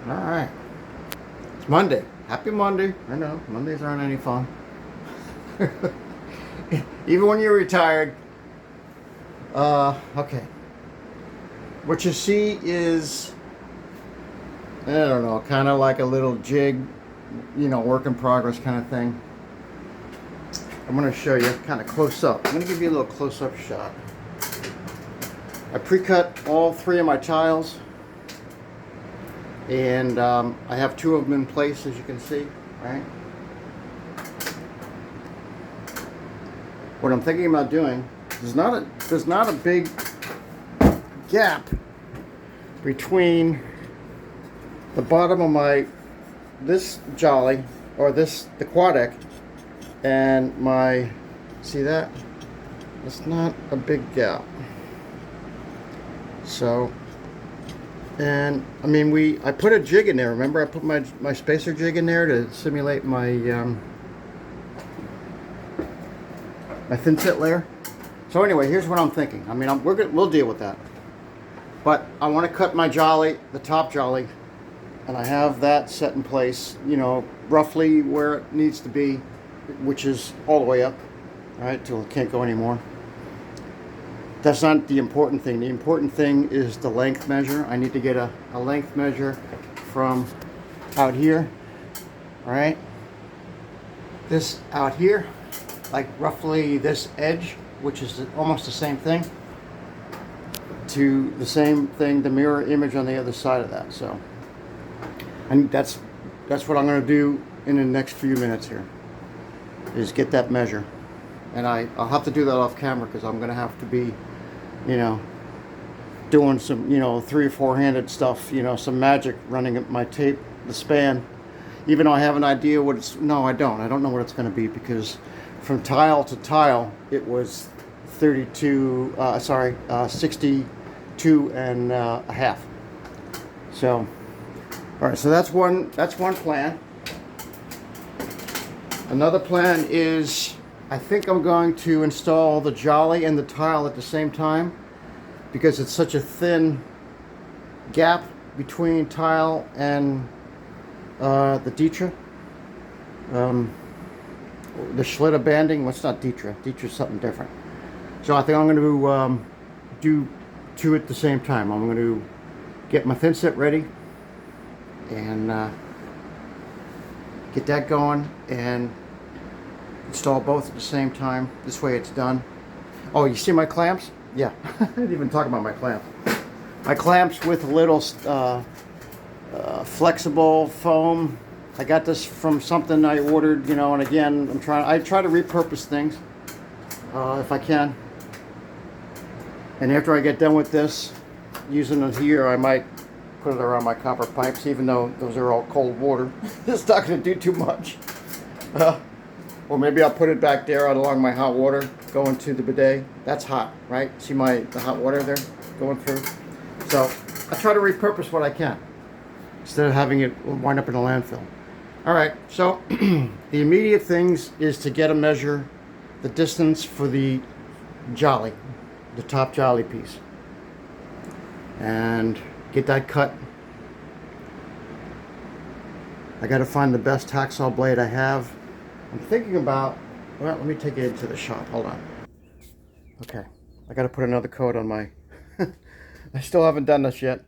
All right. It's Monday. Happy Monday. I know, Mondays aren't any fun. Even when you're retired. Okay. What you see is, I don't know, kind of like a little jig, work in progress kind of thing. I'm going to show you kind of close up. I'm going to give you a little close up shot. I pre-cut all three of my tiles. And I have two of them in place, as you can see, right? What I'm thinking about doing, there's not a big gap between the bottom of this jolly, or the Quadeck, and my, see that? It's not a big gap. So, and I mean, I put a jig in there. Remember, I put my spacer jig in there to simulate my my thin set layer. So anyway, here's what I'm thinking. I mean, we'll deal with that. But I want to cut my jolly, the top jolly, and I have that set in place. Roughly where it needs to be, which is all the way up, right, till it can't go anymore. That's not the important thing. The important thing is the length measure. I need to get a length measure from out here, all right? This out here, like roughly this edge, which is almost the same thing, to the same thing, the mirror image on the other side of that. So, and that's what I'm gonna do in the next few minutes here, is get that measure. And I'll have to do that off camera because I'm gonna have to be doing some, 3 or 4 handed stuff, some magic running at my tape, the span, even though I have an idea what it's, no, I don't know what it's going to be, because from tile to tile, it was 62 and a half. So, all right, so that's one plan. Another plan is, I think I'm going to install the jolly and the tile at the same time, because it's such a thin gap between tile and the Ditra. The Schlitter banding, what's not Ditra? Ditra's something different. So I think I'm going to do two at the same time. I'm going to get my thin set ready and get that going and install both at the same time. This way it's done. Oh, you see my clamps? Yeah, I didn't even talk about my clamps. My clamps with a little flexible foam. I got this from something I ordered, and again, I try to repurpose things if I can. And after I get done with this, using it here, I might put it around my copper pipes, even though those are all cold water. It's not going to do too much. Or maybe I'll put it back there along my hot water going to the bidet. That's hot, right? See the hot water there going through? So I try to repurpose what I can instead of having it wind up in a landfill. All right, so the immediate things is to get a measure, the distance for the jolly, the top jolly piece, and get that cut. I got to find the best hacksaw blade I have. I'm thinking about, well, let me take it into the shop. Hold on. Okay, I got to put another coat on my, I still haven't done this yet.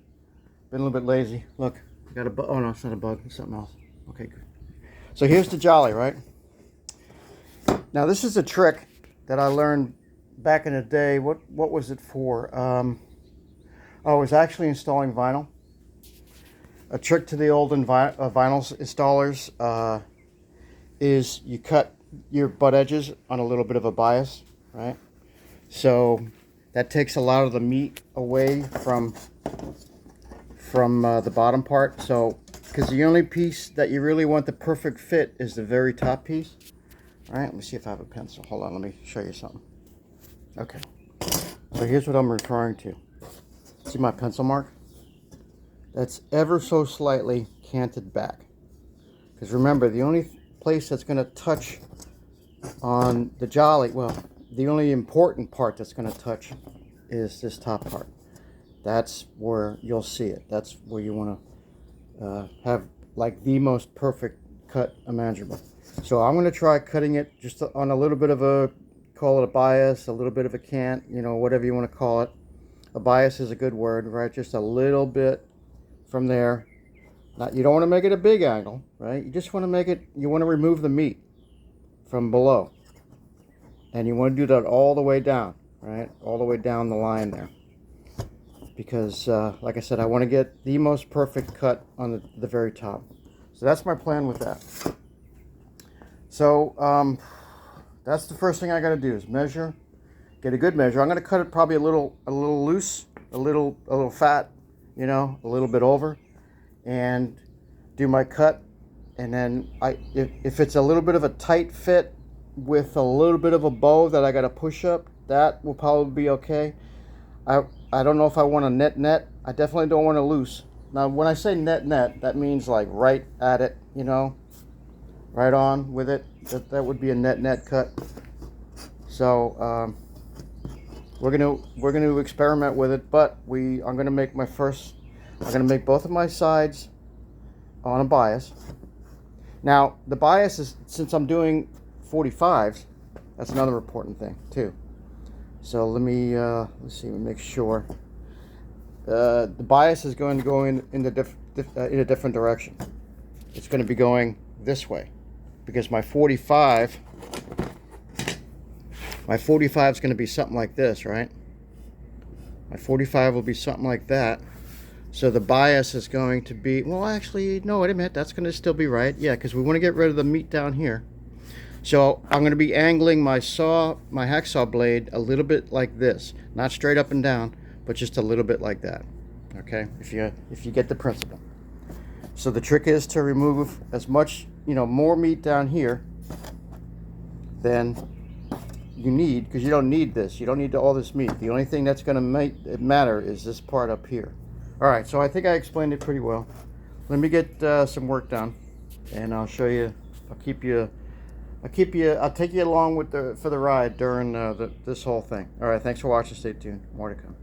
Been a little bit lazy. Look, I got a bug. Oh no, it's not a bug, it's something else. Okay, good. So here's the jolly, right? Now this is a trick that I learned back in the day. What was it for? I was actually installing vinyl. A trick to the old vinyl installers is you cut your butt edges on a little bit of a bias, right? So that takes a lot of the meat away from the bottom part. So, because the only piece that you really want the perfect fit is the very top piece. All right, let me see if I have a pencil. Hold on, let me show you something. Okay, so here's what I'm referring to. See my pencil mark? That's ever so slightly canted back. Because remember, the only place that's going to touch on the jolly, well, the only important part that's going to touch is this top part. That's where you'll see it. That's where you want to have like the most perfect cut imaginable. So I'm going to try cutting it just on a little bit of a, call it a bias, a little bit of a cant, you know, whatever you want to call it. A bias is a good word, right? Just a little bit from there. Not, you don't want to make it a big angle, right? You just want to make it, you want to remove the meat from below. And you want to do that all the way down, right? All the way down the line there. Because, like I said, I want to get the most perfect cut on the very top. So that's my plan with that. So that's the first thing I got to do is measure, get a good measure. I'm going to cut it probably a little loose, a little fat, you know, a little bit over, and do my cut. And then if it's a little bit of a tight fit with a little bit of a bow that I got to push up, that will probably be okay. I don't know if I want a net. I definitely don't want a loose. Now, when I say net, that means like right at it, you know, right on with it. That would be a net cut. So we're gonna experiment with it, but I'm gonna make both of my sides on a bias. Now the bias is, since I'm doing 45s, that's another important thing too. So let me let's see, make sure. The bias is going to go in a different direction. It's going to be going this way, because my 45 is going to be something like this, right? My 45 will be something like that. So the bias is going to be, well, actually, no, wait a minute, that's going to still be right. Yeah, because we want to get rid of the meat down here. So I'm going to be angling my hacksaw blade a little bit like this, not straight up and down, but just a little bit like that. Okay, if you get the principle. So the trick is to remove as much, you know, more meat down here than you need, because you don't need this. You don't need all this meat. The only thing that's going to make it matter is this part up here. All right, so I think I explained it pretty well. Let me get some work done, and I'll show you. I'll take you along with for the ride during this whole thing. All right, thanks for watching. Stay tuned. More to come.